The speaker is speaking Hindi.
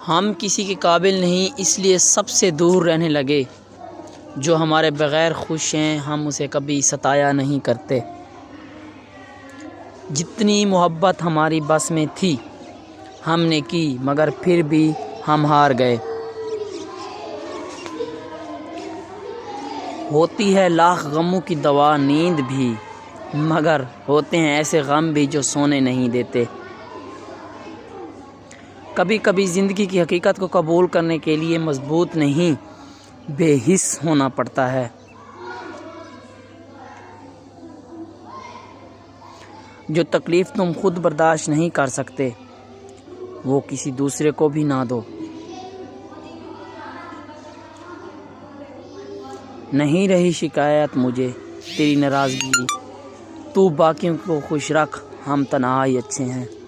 हम किसी के काबिल नहीं, इसलिए सबसे दूर रहने लगे। जो हमारे बग़ैर खुश हैं, हम उसे कभी सताया नहीं करते। जितनी मोहब्बत हमारी बस में थी हमने की, मगर फिर भी हम हार गए। होती है लाख गमों की दवा नींद भी, मगर होते हैं ऐसे गम भी जो सोने नहीं देते। कभी कभी ज़िंदगी की हकीकत को कबूल करने के लिए मजबूत नहीं, बेहिस होना पड़ता है। जो तकलीफ़ तुम खुद बर्दाश्त नहीं कर सकते, वो किसी दूसरे को भी ना दो। नहीं रही शिकायत मुझे तेरी नाराज़गी, तू बाकियों को खुश रख, हम तन्हा ही अच्छे हैं।